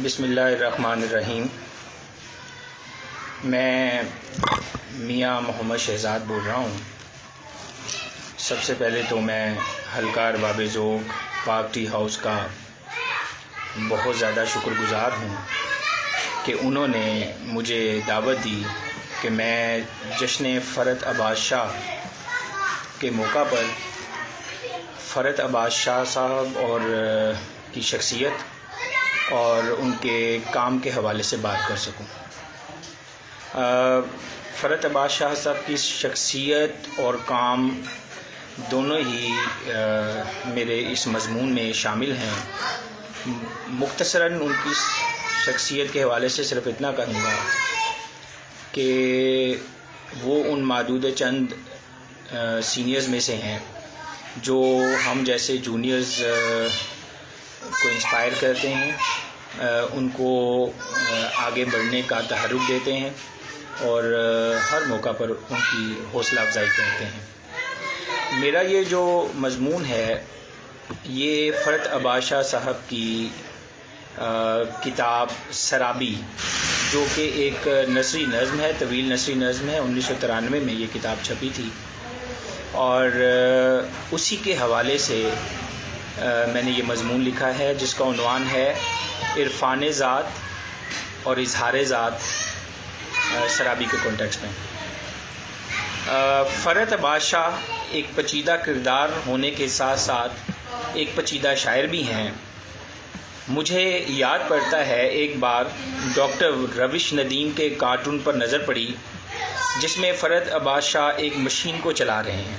بسم اللہ الرحمن الرحیم۔ میں میاں محمد شہزاد بول رہا ہوں۔ سب سے پہلے تو میں حلقہ ارباب ذوق پاک ٹی ہاؤس کا بہت زیادہ شکر گزار ہوں کہ انہوں نے مجھے دعوت دی کہ میں جشن فرت عباس شاہ کے موقع پر فرت عباس شاہ صاحب اور کی شخصیت اور ان کے کام کے حوالے سے بات کر سکوں۔ فرت عباس شاہ صاحب کی شخصیت اور کام دونوں ہی میرے اس مضمون میں شامل ہیں۔ مختصراً ان کی شخصیت کے حوالے سے صرف اتنا کہوں گا کہ وہ ان معدود چند سینئرز میں سے ہیں جو ہم جیسے جونیئرز کو انسپائر کرتے ہیں، ان کو آگے بڑھنے کا تحرک دیتے ہیں اور ہر موقع پر ان کی حوصلہ افزائی کرتے ہیں۔ میرا یہ جو مضمون ہے یہ فرت عباس شاہ صاحب کی کتاب سرابی، جو کہ ایک نثری نظم ہے، طویل نثری نظم ہے، 1993 میں یہ کتاب چھپی تھی، اور اسی کے حوالے سے میں نے یہ مضمون لکھا ہے جس کا عنوان ہے عرفان ذات اور اظہار ذات سرابی کے کانٹیکسٹ میں۔ فرت عباس شاہ ایک پیچیدہ کردار ہونے کے ساتھ ساتھ ایک پیچیدہ شاعر بھی ہیں۔ مجھے یاد پڑتا ہے ایک بار ڈاکٹر روش ندیم کے کارٹون پر نظر پڑی جس میں فرت عباس شاہ ایک مشین کو چلا رہے ہیں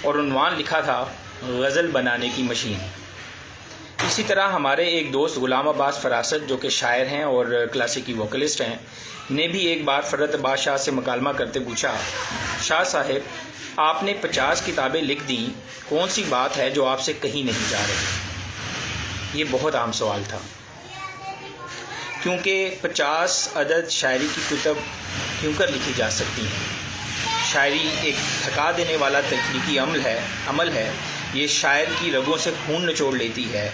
اور عنوان لکھا تھا غزل بنانے کی مشین۔ اسی طرح ہمارے ایک دوست غلام عباس فراست جو کہ شاعر ہیں اور کلاسیکی ووکلسٹ ہیں نے بھی ایک بار فرت عباس شاہ سے مکالمہ کرتے پوچھا، شاہ صاحب آپ نے 50 کتابیں لکھ دیں، کون سی بات ہے جو آپ سے کہیں نہیں جا رہی؟ یہ بہت عام سوال تھا، کیونکہ 50 عدد شاعری کی کتب کیوں کر لکھی جا سکتی ہیں۔ شاعری ایک تھکا دینے والا تخلیقی عمل ہے۔ یہ شاعر کی رگوں سے خون نچوڑ لیتی ہے۔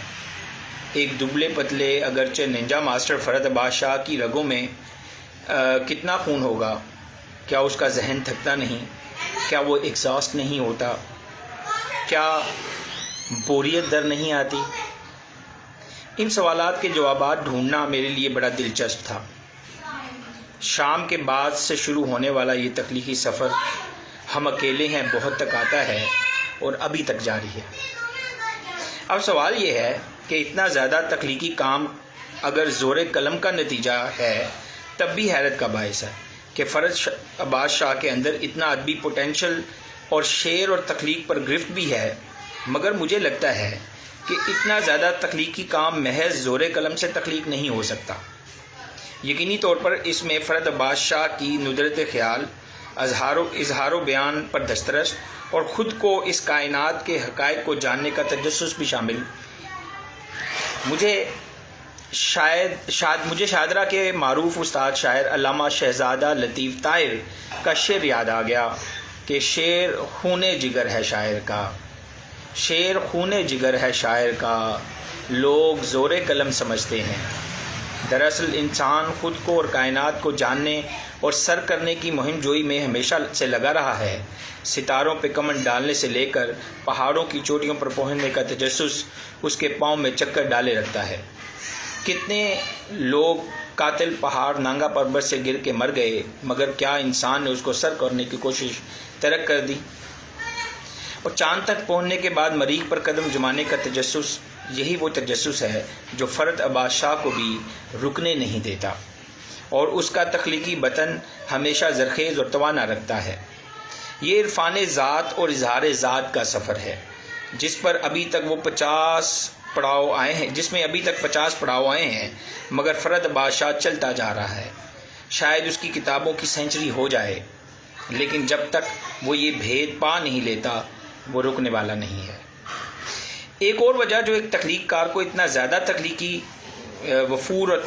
ایک دبلے پتلے اگرچہ ننجا ماسٹر فرت عباس شاہ کی رگوں میں کتنا خون ہوگا؟ کیا اس کا ذہن تھکتا نہیں؟ کیا وہ ایگزاسٹ نہیں ہوتا؟ کیا بوریت در نہیں آتی؟ ان سوالات کے جوابات ڈھونڈنا میرے لیے بڑا دلچسپ تھا۔ شام کے بعد سے شروع ہونے والا یہ تخلیقی سفر ہم اکیلے ہیں بہت تک آتا ہے اور ابھی تک جاری ہے۔ اب سوال یہ ہے کہ اتنا زیادہ تخلیقی کام اگر زور قلم کا نتیجہ ہے تب بھی حیرت کا باعث ہے کہ فرت عباس شاہ کے اندر اتنا ادبی پوٹینشل اور شعر اور تخلیق پر گرفت بھی ہے، مگر مجھے لگتا ہے کہ اتنا زیادہ تخلیقی کام محض زور قلم سے تخلیق نہیں ہو سکتا۔ یقینی طور پر اس میں فرت عباس شاہ کی ندرت خیال، اظہار و بیان پر دسترس اور خود کو اس کائنات کے حقائق کو جاننے کا تجسس بھی شامل۔ مجھے شاہدرہ کے معروف استاد شاعر علامہ شہزادہ لطیف طاہر کا شعر یاد آ گیا کہ شعر خون جگر ہے شاعر کا، شعر خون جگر ہے شاعر کا، لوگ زور قلم سمجھتے ہیں۔ دراصل انسان خود کو اور کائنات کو جاننے اور سر کرنے کی مہم جوئی میں ہمیشہ سے لگا رہا ہے۔ ستاروں پہ کمند ڈالنے سے لے کر پہاڑوں کی چوٹیوں پر پہنچنے کا تجسس اس کے پاؤں میں چکر ڈالے رکھتا ہے۔ کتنے لوگ قاتل پہاڑ نانگا پربت سے گر کے مر گئے، مگر کیا انسان نے اس کو سر کرنے کی کوشش ترک کر دی؟ اور چاند تک پہنچنے کے بعد مریخ پر قدم جمانے کا تجسس، یہی وہ تجسس ہے جو فرت عباس شاہ کو بھی رکنے نہیں دیتا اور اس کا تخلیقی بطن ہمیشہ زرخیز اور توانا رکھتا ہے۔ یہ عرفان ذات اور اظہار ذات کا سفر ہے جس پر ابھی تک 50 پڑاؤ آئے ہیں، مگر فرت عباس شاہ چلتا جا رہا ہے۔ شاید اس کی کتابوں کی سینچری ہو جائے، لیکن جب تک وہ یہ بھید پا نہیں لیتا وہ رکنے والا نہیں ہے۔ ایک اور وجہ جو ایک تخلیق کار کو اتنا زیادہ تخلیقی وفور اور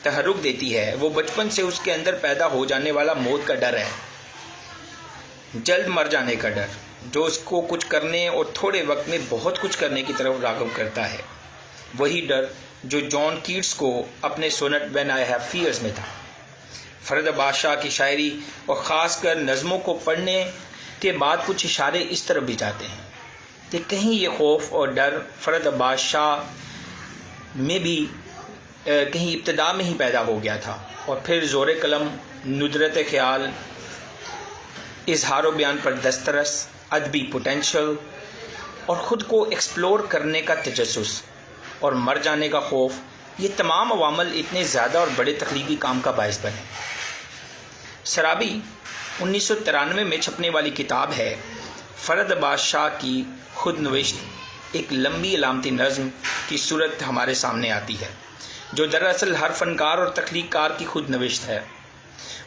تحرک دیتی ہے وہ بچپن سے اس کے اندر پیدا ہو جانے والا موت کا ڈر ہے، جلد مر جانے کا ڈر، جو اس کو کچھ کرنے اور تھوڑے وقت میں بہت کچھ کرنے کی طرف راغب کرتا ہے۔ وہی ڈر جو جان کیٹس کو اپنے sonnet when I have fears میں تھا۔ فرید عباس شاہ کی شاعری اور خاص کر نظموں کو پڑھنے کے بعد کچھ اشارے اس طرف بھی جاتے ہیں کہ کہیں یہ خوف اور ڈر فرید عباس شاہ میں بھی کہیں ابتدا میں ہی پیدا ہو گیا تھا، اور پھر زور قلم، ندرت خیال، اظہار و بیان پر دسترس، ادبی پوٹینشل اور خود کو ایکسپلور کرنے کا تجسس اور مر جانے کا خوف، یہ تمام عوامل اتنے زیادہ اور بڑے تخلیقی کام کا باعث بنے۔ سرابی 1993 میں چھپنے والی کتاب ہے۔ فرید عباس شاہ کی خود نوشت ایک لمبی علامتی نظم کی صورت ہمارے سامنے آتی ہے، جو دراصل ہر فنکار اور تخلیق کار کی خود نوشت ہے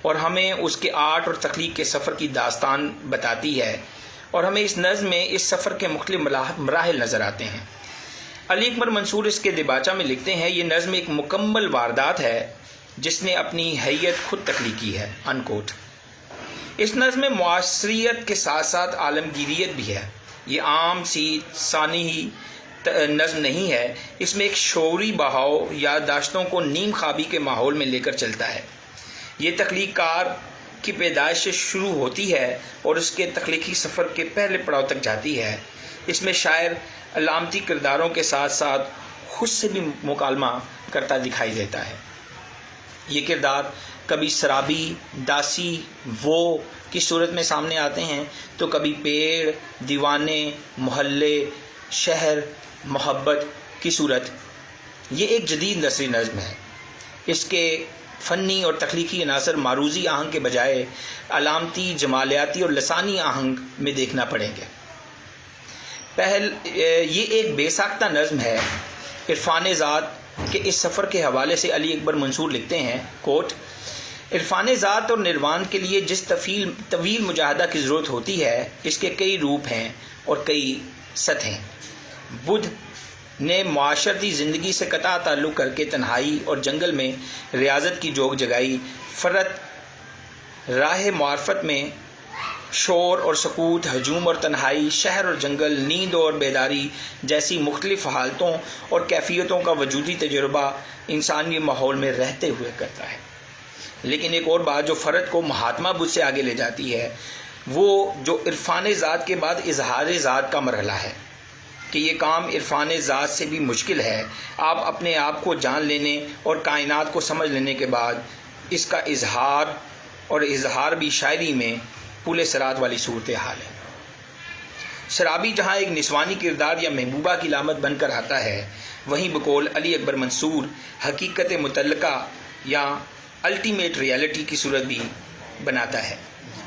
اور ہمیں اس کے آرٹ اور تخلیق کے سفر کی داستان بتاتی ہے، اور ہمیں اس نظم میں اس سفر کے مختلف مراحل نظر آتے ہیں۔ علی اکبر منصور اس کے دیباچہ میں لکھتے ہیں، یہ نظم ایک مکمل واردات ہے جس نے اپنی حیت خود تخلیق کی ہے، انکوٹ۔ اس نظم میں معاصریت کے ساتھ ساتھ عالمگیریت بھی ہے۔ یہ عام سی ثانوی نظم نہیں ہے، اس میں ایک شعوری بہاؤ یادداشتوں کو نیم خوابی کے ماحول میں لے کر چلتا ہے۔ یہ تخلیق کار کی پیدائش سے شروع ہوتی ہے اور اس کے تخلیقی سفر کے پہلے پڑاؤ تک جاتی ہے۔ اس میں شاعر علامتی کرداروں کے ساتھ ساتھ خود سے بھی مکالمہ کرتا دکھائی دیتا ہے۔ یہ کردار کبھی سرابی، داسی، وہ کی صورت میں سامنے آتے ہیں تو کبھی پیڑ، دیوانے، محلے، شہر، محبت کی صورت۔ یہ ایک جدید نثری نظم ہے۔ اس کے فنی اور تخلیقی عناصر معروضی آہنگ کے بجائے علامتی، جمالیاتی اور لسانی آہنگ میں دیکھنا پڑیں گے۔ یہ ایک بے ساختہ نظم ہے۔ عرفان ذات کے اس سفر کے حوالے سے علی اکبر منصور لکھتے ہیں، کوٹ، عرفان ذات اور نروان کے لیے جس طویل مجاہدہ کی ضرورت ہوتی ہے، اس کے کئی روپ ہیں اور کئی سطحیں۔ بدھ نے معاشرتی زندگی سے قطع تعلق کر کے تنہائی اور جنگل میں ریاضت کی جوگ جگائی۔ فرد راہ معرفت میں شور اور سکوت، ہجوم اور تنہائی، شہر اور جنگل، نیند اور بیداری جیسی مختلف حالتوں اور کیفیتوں کا وجودی تجربہ انسانی ماحول میں رہتے ہوئے کرتا ہے۔ لیکن ایک اور بات جو فرد کو مہاتما بدھ سے آگے لے جاتی ہے، وہ جو عرفان ذات کے بعد اظہار ذات کا مرحلہ ہے، کہ یہ کام عرفان ذات سے بھی مشکل ہے۔ آپ اپنے آپ کو جان لینے اور کائنات کو سمجھ لینے کے بعد اس کا اظہار بھی شاعری میں پل صراط والی صورتحال ہے۔ سرابی جہاں ایک نسوانی کردار یا محبوبہ کی علامت بن کر آتا ہے، وہیں بقول علی اکبر منصور حقیقت متعلقہ یا الٹیمیٹ ریالٹی کی صورت بھی بناتا ہے۔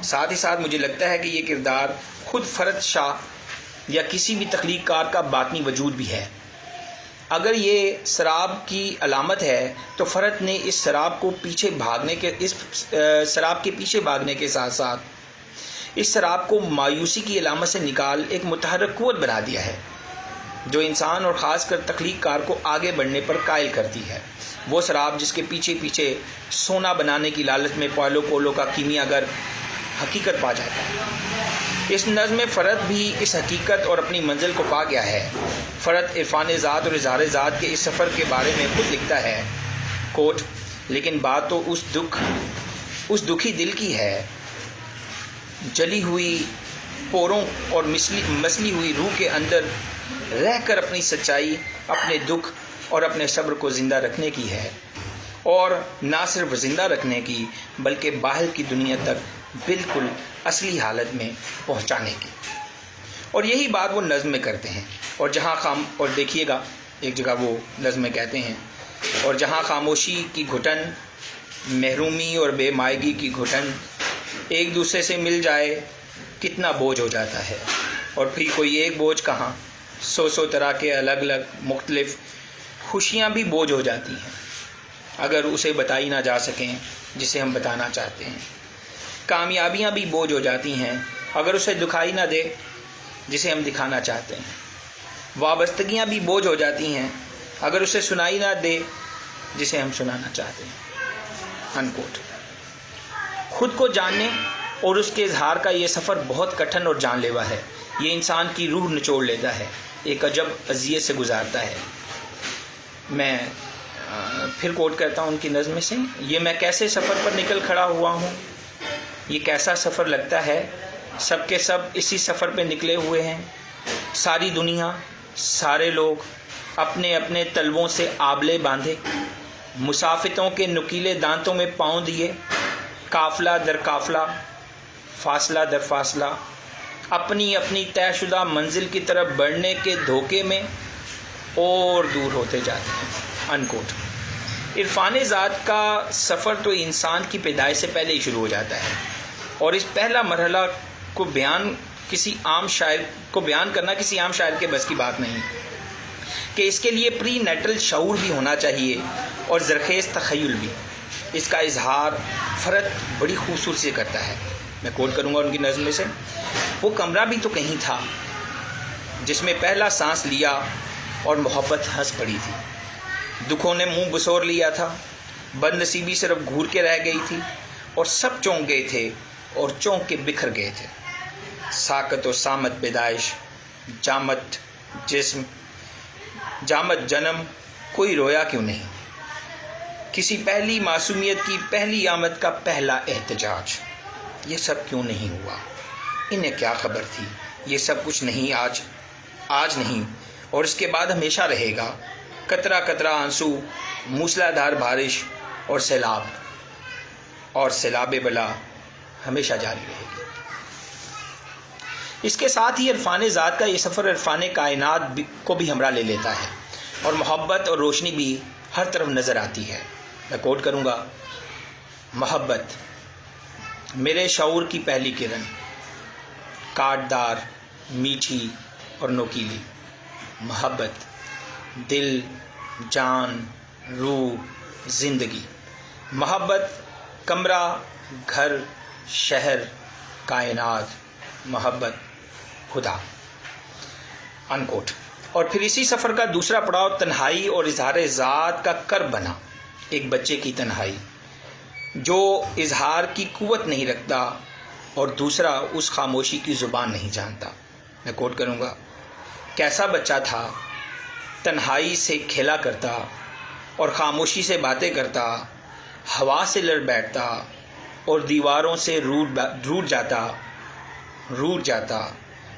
ساتھ ہی ساتھ مجھے لگتا ہے کہ یہ کردار خود فرد شاہ یا کسی بھی تخلیق کار کا باطنی وجود بھی ہے۔ اگر یہ سراب کی علامت ہے تو فرد نے اس سراب کے پیچھے بھاگنے کے ساتھ ساتھ اس سراب کو مایوسی کی علامت سے نکال ایک متحرک قوت بنا دیا ہے، جو انسان اور خاص کر تخلیق کار کو آگے بڑھنے پر قائل کرتی ہے۔ وہ سراب جس کے پیچھے پیچھے سونا بنانے کی لالچ میں پولو پولو کا کیمیا گر حقیقت پا جاتا ہے۔ اس نظم میں فرد بھی اس حقیقت اور اپنی منزل کو پا گیا ہے۔ فرد عرفان ذات اور اظہار ذات کے اس سفر کے بارے میں خود لکھتا ہے، کوٹ، لیکن بات تو اس دکھی دل کی ہے، جلی ہوئی پوروں اور مسلی ہوئی روح کے اندر رہ کر اپنی سچائی، اپنے دکھ اور اپنے صبر کو زندہ رکھنے کی ہے، اور نہ صرف زندہ رکھنے کی بلکہ باہر کی دنیا تک بالکل اصلی حالت میں پہنچانے کی۔ اور یہی بات وہ نظم میں کرتے ہیں۔ اور دیکھیے گا ایک جگہ وہ نظم میں کہتے ہیں، اور جہاں خاموشی کی گھٹن، محرومی اور بے مائگی کی گھٹن ایک دوسرے سے مل جائے کتنا بوجھ ہو جاتا ہے، اور پھر کوئی ایک بوجھ کہاں، سو طرح کے الگ الگ مختلف خوشیاں بھی بوجھ ہو جاتی ہیں اگر اسے بتائی نہ جا سکیں جسے ہم بتانا چاہتے ہیں۔ کامیابیاں بھی بوجھ ہو جاتی ہیں اگر اسے دکھائی نہ دے جسے ہم دکھانا چاہتے ہیں۔ وابستگیاں بھی بوجھ ہو جاتی ہیں اگر اسے سنائی نہ دے جسے ہم سنانا چاہتے ہیں، انکوٹ۔ خود کو جاننے اور اس کے اظہار کا یہ سفر بہت کٹھن اور جان لیوا ہے۔ یہ انسان کی روح نچوڑ لیتا ہے، ایک عجب اذیت سے گزارتا ہے۔ میں پھر کوٹ کرتا ہوں ان کی نظم سے. یہ میں کیسے سفر پر نکل کھڑا ہوا ہوں, یہ کیسا سفر لگتا ہے, سب کے سب اسی سفر پہ نکلے ہوئے ہیں. ساری دنیا, سارے لوگ اپنے اپنے تلووں سے آبلے باندھے, مسافتوں کے نکیلے دانتوں میں پاؤں دیے, قافلہ در قافلہ, فاصلہ در فاصلہ, اپنی اپنی طے شدہ منزل کی طرف بڑھنے کے دھوکے میں اور دور ہوتے جاتے ہیں. انکوٹ. عرفان ذات کا سفر تو انسان کی پیدائش سے پہلے ہی شروع ہو جاتا ہے, اور اس پہلا مرحلہ کو بیان کرنا کسی عام شاعر کے بس کی بات نہیں کہ اس کے لیے پری نیٹرل شعور بھی ہونا چاہیے اور زرخیز تخیل بھی. اس کا اظہار فرد بڑی خوبصورتی سے کرتا ہے. میں کوٹ کروں گا ان کی نظم میں سے. وہ کمرہ بھی تو کہیں تھا جس میں پہلا سانس لیا اور محبت ہنس پڑی تھی. دکھوں نے منہ بسور لیا تھا, بد نصیبی صرف گھور کے رہ گئی تھی, اور سب چونک گئے تھے اور چونک کے بکھر گئے تھے. ساکت و سامت پیدائش, جامت جسم, جامت جنم, کوئی رویا کیوں نہیں؟ کسی پہلی معصومیت کی پہلی آمد کا پہلا احتجاج, یہ سب کیوں نہیں ہوا؟ انہیں کیا خبر تھی؟ یہ سب کچھ نہیں, آج نہیں, اور اس کے بعد ہمیشہ رہے گا. قطرہ قطرہ آنسو, موسلا دھار بارش, اور سیلاب بلا ہمیشہ جاری رہے گی. اس کے ساتھ ہی عرفان ذات کا یہ سفر عرفان کائنات کو بھی ہمراہ لے لیتا ہے, اور محبت اور روشنی بھی ہر طرف نظر آتی ہے. میں کوٹ کروں گا. محبت میرے شعور کی پہلی کرن, کاٹدار, میٹھی اور نوکیلی. محبت دل, جان, روح, زندگی. محبت کمرہ, گھر, شہر, کائنات. محبت خدا. انکوٹ. اور پھر اسی سفر کا دوسرا پڑاؤ تنہائی اور اظہار ذات کا کرب بنا. ایک بچے کی تنہائی جو اظہار کی قوت نہیں رکھتا, اور دوسرا اس خاموشی کی زبان نہیں جانتا. میں کوٹ کروں گا. کیسا بچہ تھا, تنہائی سے کھیلا کرتا اور خاموشی سے باتیں کرتا, ہوا سے لڑ بیٹھتا اور دیواروں سے روٹ جاتا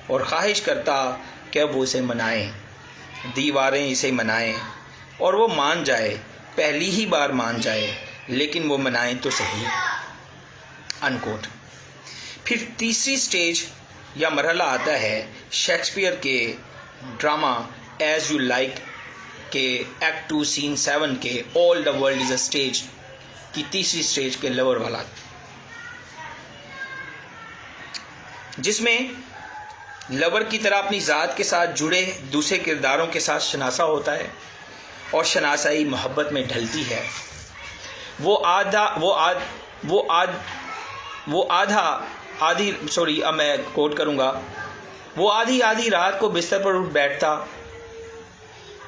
اور خواہش کرتا کہ وہ اسے منائیں, دیواریں اسے منائیں اور وہ مان جائے, پہلی ہی بار مان جائے, لیکن وہ منائیں تو صحیح. انکوٹ. پھر تیسری سٹیج یا مرحلہ آتا ہے شیکسپیئر کے ڈرامہ ایز یو لائک کے ایکٹ 2 سین 7 کے آل the world is a stage کی تیسری سٹیج کے لور والا, جس میں لور کی طرح اپنی ذات کے ساتھ جڑے دوسرے کرداروں کے ساتھ شناسا ہوتا ہے, اور شناسائی محبت میں ڈھلتی ہے. میں کوٹ کروں گا. وہ آدھی رات کو بستر پر اٹھ بیٹھتا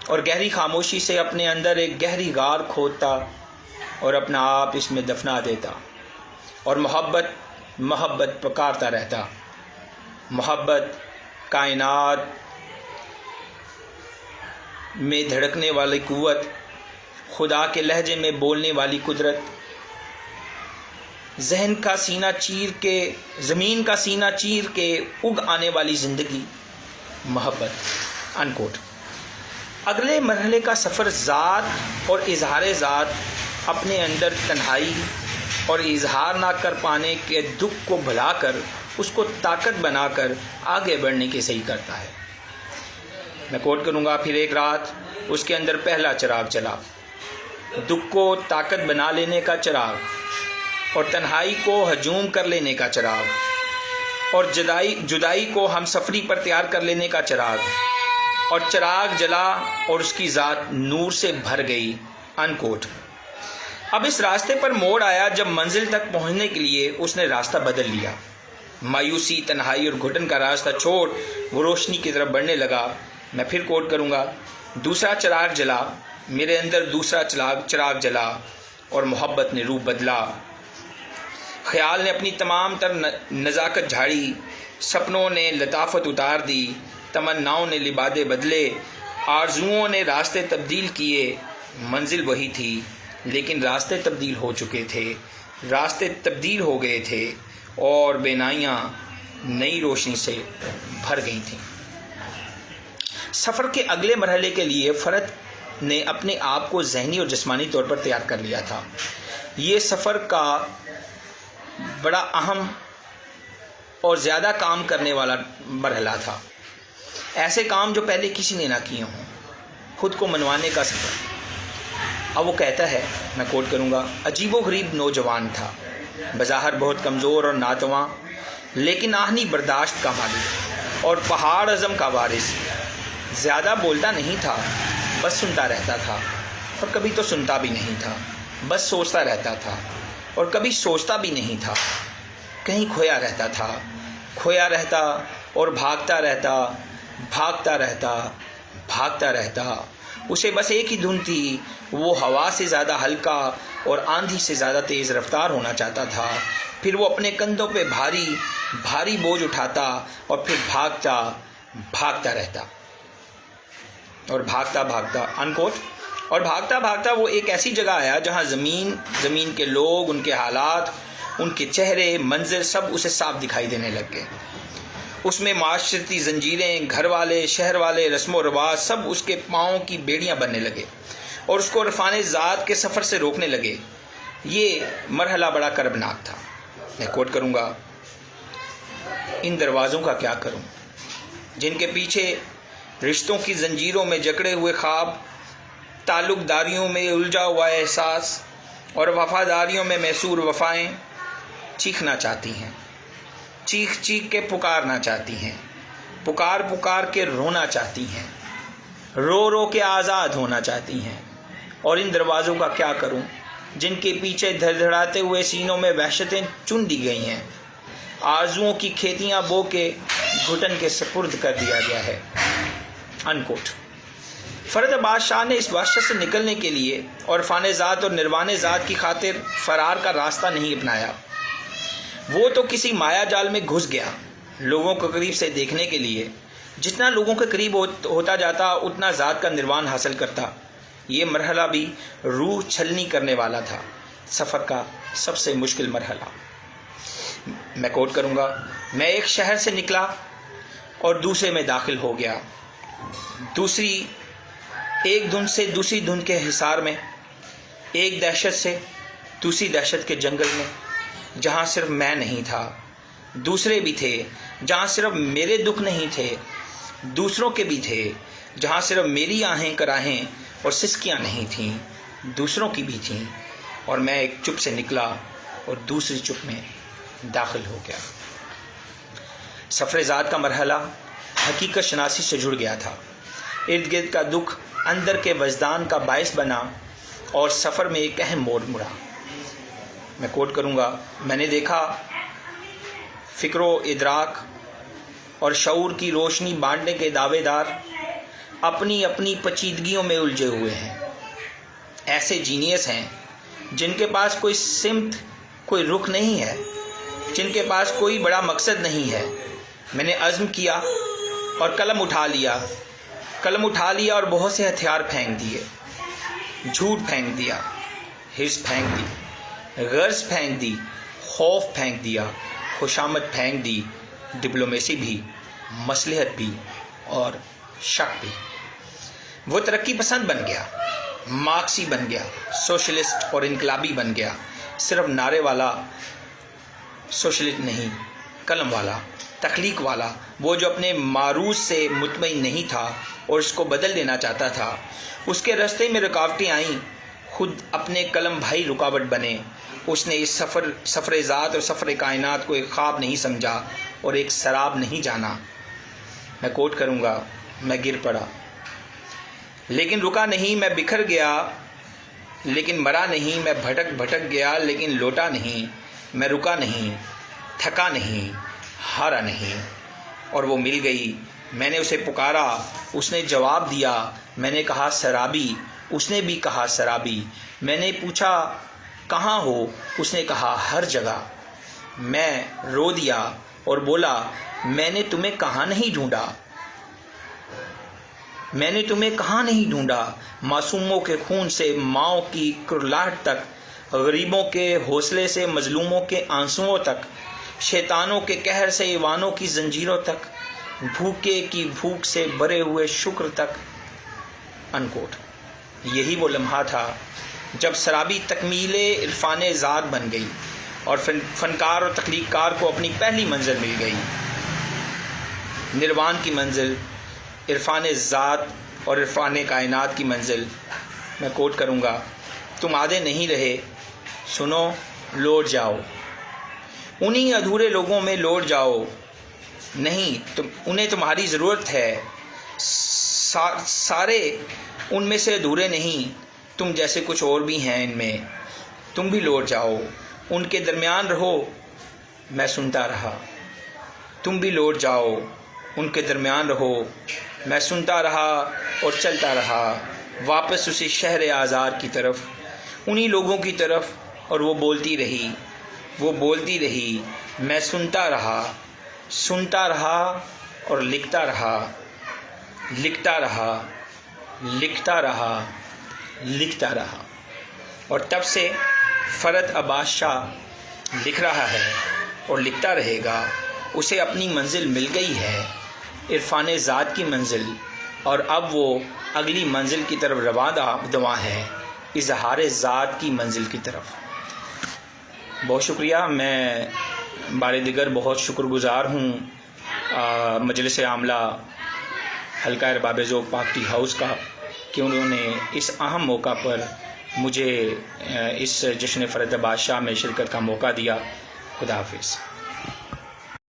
اور گہری خاموشی سے اپنے اندر ایک گہری غار کھودتا اور اپنا آپ اس میں دفنا دیتا, اور محبت پکارتا رہتا. محبت کائنات میں دھڑکنے والی قوت, خدا کے لہجے میں بولنے والی قدرت, زمین کا سینہ چیر کے اگ آنے والی زندگی. محبت. انکوٹ. اگلے مرحلے کا سفر ذات اور اظہار ذات اپنے اندر تنہائی اور اظہار نہ کر پانے کے دکھ کو بھلا کر اس کو طاقت بنا کر آگے بڑھنے کی صحیح کرتا ہے. میں کوٹ کروں گا. پھر ایک رات اس کے اندر پہلا چراغ چلا, دکھ کو طاقت بنا لینے کا چراغ, اور تنہائی کو ہجوم کر لینے کا چراغ, اور جدائی کو ہم سفری پر تیار کر لینے کا چراغ. اور چراغ جلا اور اس کی ذات نور سے بھر گئی. انکوٹ. اب اس راستے پر موڑ آیا جب منزل تک پہنچنے کے لیے اس نے راستہ بدل لیا. مایوسی, تنہائی اور گھٹن کا راستہ چھوڑ وہ روشنی کی طرف بڑھنے لگا. میں پھر کوٹ کروں گا. دوسرا چراغ جلا, میرے اندر دوسرا چراغ جلا, اور محبت نے روپ بدلا. خیال نے اپنی تمام تر نزاکت جھاڑی, سپنوں نے لطافت اتار دی, تمناؤں نے لبادے بدلے, آرزوؤں نے راستے تبدیل کیے, منزل وہی تھی لیکن راستے تبدیل ہو چکے تھے، راستے تبدیل ہو گئے تھے اور بینائیاں نئی روشنی سے بھر گئی تھیں۔ سفر کے اگلے مرحلے کے لیے فرد نے اپنے آپ کو ذہنی اور جسمانی طور پر تیار کر لیا تھا۔ یہ سفر کا بڑا اہم اور زیادہ کام کرنے والا مرحلہ تھا، ایسے کام جو پہلے کسی نے نہ کیے ہوں، خود کو منوانے کا سفر۔ اب وہ کہتا ہے، میں کوٹ کروں گا، عجیب و غریب نوجوان تھا، بظاہر بہت کمزور اور ناتواں، لیکن آہنی برداشت کا مالک اور پہاڑ عزم کا وارث۔ زیادہ بولتا نہیں تھا، بس سنتا رہتا تھا، اور کبھی تو سنتا بھی نہیں تھا، بس سوچتا رہتا تھا، اور کبھی سوچتا بھی نہیں تھا، کہیں کھویا رہتا تھا، کھویا رہتا اور بھاگتا رہتا، بھاگتا رہتا، بھاگتا رہتا۔ اسے بس ایک ہی دھن تھی، وہ ہوا سے زیادہ ہلکا اور آندھی سے زیادہ تیز رفتار ہونا چاہتا تھا۔ پھر وہ اپنے کندھوں پہ بھاری بھاری بوجھ اٹھاتا اور پھر بھاگتا بھاگتا رہتا اور بھاگتا بھاگتا انکوٹ اور بھاگتا بھاگتا وہ ایک ایسی جگہ آیا جہاں زمین کے لوگ، ان کے حالات، ان کے چہرے، منظر سب اسے صاف دکھائی دینے لگ گئے۔ اس میں معاشرتی زنجیریں، گھر والے، شہر والے، رسم و رواج سب اس کے پاؤں کی بیڑیاں بننے لگے اور اس کو عرفان ذات کے سفر سے روکنے لگے۔ یہ مرحلہ بڑا کربناک تھا۔ میں کوٹ کروں گا، ان دروازوں کا کیا کروں جن کے پیچھے رشتوں کی زنجیروں میں جکڑے ہوئے خواب، تعلق داریوں میں الجھا ہوا احساس اور وفاداریوں میں میسور وفائیں چیخنا چاہتی ہیں، چیخ چیخ کے پکارنا چاہتی ہیں، پکار پکار کے رونا چاہتی ہیں، رو رو کے آزاد ہونا چاہتی ہیں۔ اور ان دروازوں کا کیا کروں جن کے پیچھے دھڑ دھڑاتے ہوئے سینوں میں وحشتیں چن دی گئی ہیں، آرزوؤں کی کھیتیاں بو کے گھٹن کے سپرد کر دیا گیا ہے۔ انکوٹ۔ فرد عباس شاہ نے اس وحشت سے نکلنے کے لیے اور فان ذات اور نروان ذات کی خاطر فرار کا راستہ نہیں اپنایا۔ وہ تو کسی مایا جال میں گھس گیا، لوگوں کو قریب سے دیکھنے کے لیے۔ جتنا لوگوں کے قریب ہوتا جاتا اتنا ذات کا نروان حاصل کرتا۔ یہ مرحلہ بھی روح چھلنی کرنے والا تھا، سفر کا سب سے مشکل مرحلہ۔ میں کوٹ کروں گا، میں ایک شہر سے نکلا اور دوسرے میں داخل ہو گیا، ایک دھن سے دوسری دھن کے حصار میں، ایک دہشت سے دوسری دہشت کے جنگل میں، جہاں صرف میں نہیں تھا، دوسرے بھی تھے، جہاں صرف میرے دکھ نہیں تھے، دوسروں کے بھی تھے، جہاں صرف میری آہیں کراہیں اور سسکیاں نہیں تھیں، دوسروں کی بھی تھیں۔ اور میں ایک چپ سے نکلا اور دوسری چپ میں داخل ہو گیا۔ سفر ذات کا مرحلہ حقیقت شناسی سے جڑ گیا تھا۔ ارد گرد کا دکھ اندر کے وجدان کا باعث بنا اور سفر میں ایک اہم موڑ مڑا۔ میں کوٹ کروں گا، میں نے دیکھا فکر و ادراک اور شعور کی روشنی بانٹنے کے دعوے دار اپنی اپنی پیچیدگیوں میں الجھے ہوئے ہیں۔ ایسے جینیس ہیں جن کے پاس کوئی سمت، کوئی رخ نہیں ہے، جن کے پاس کوئی بڑا مقصد نہیں ہے۔ میں نے عزم کیا اور قلم اٹھا لیا اور بہت سے ہتھیار پھینک دیے، جھوٹ پھینک دیا، حرص پھینک دی، غرض پھینک دی، خوف پھینک دیا، خوشامد پھینک دی، ڈپلومیسی بھی، مصلحت بھی اور شک بھی۔ وہ ترقی پسند بن گیا، مارکسی بن گیا، سوشلسٹ اور انقلابی بن گیا، صرف نعرے والا سوشلسٹ نہیں، قلم والا، تخلیق والا، وہ جو اپنے معروض سے مطمئن نہیں تھا اور اس کو بدل دینا چاہتا تھا۔ اس کے راستے میں رکاوٹیں آئیں، خود اپنے قلم بھائی رکاوٹ بنے۔ اس نے اس سفر ذات اور سفر کائنات کو ایک خواب نہیں سمجھا اور ایک سراب نہیں جانا۔ میں کوٹ کروں گا، میں گر پڑا لیکن رکا نہیں، میں بکھر گیا لیکن مرا نہیں، میں بھٹک گیا لیکن لوٹا نہیں، میں رکا نہیں، تھکا نہیں، ہارا نہیں۔ اور وہ مل گئی، میں نے اسے پکارا، اس نے جواب دیا، میں نے کہا سرابی، اس نے بھی کہا سرابی۔ میں نے پوچھا کہاں ہو، اس نے کہا ہر جگہ۔ میں رو دیا اور بولا، میں نے تمہیں کہاں نہیں ڈھونڈا۔ میں نے تمہیں کہاں نہیں ڈھونڈا، معصوموں کے خون سے ماؤں کی کرلاہٹ تک، غریبوں کے حوصلے سے مظلوموں کے آنسوؤں تک، شیطانوں کے قہر سے ایوانوں کی زنجیروں تک، بھوکے کی بھوک سے بھرے ہوئے شکر تک۔ انکوٹ۔ یہی وہ لمحہ تھا جب سرابی تکمیل عرفان ذات بن گئی اور فنکار اور تخلیق کار کو اپنی پہلی منزل مل گئی، نروان کی منزل، عرفان ذات اور عرفان کائنات کی منزل۔ میں کوٹ کروں گا، تم آدھے نہیں رہے، سنو، لوٹ جاؤ، انہی ادھورے لوگوں میں لوٹ جاؤ، نہیں انہیں تمہاری ضرورت ہے، سارے ان میں سے ادھورے نہیں، تم جیسے کچھ اور بھی ہیں ان میں، تم بھی لوٹ جاؤ، ان کے درمیان رہو، میں سنتا رہا، تم بھی لوٹ جاؤ، ان کے درمیان رہو، میں سنتا رہا اور چلتا رہا، واپس اسی شہر آزار کی طرف، انہی لوگوں کی طرف، اور وہ بولتی رہی، میں سنتا رہا اور لکھتا رہا، اور تب سے فرد عباس شاہ لکھ رہا ہے اور لکھتا رہے گا۔ اسے اپنی منزل مل گئی ہے، عرفان ذات کی منزل، اور اب وہ اگلی منزل کی طرف رواں ہے، اظہار ذات کی منزل کی طرف۔ بہت شکریہ، میں بار دیگر بہت شکر گزار ہوں مجلس عاملہ حلقہ ارباب ذوق پاک ٹی ہاؤس کا کہ انہوں نے اس اہم موقع پر مجھے اس جشن فرد عباس شاہ میں شرکت کا موقع دیا۔ خدا حافظ۔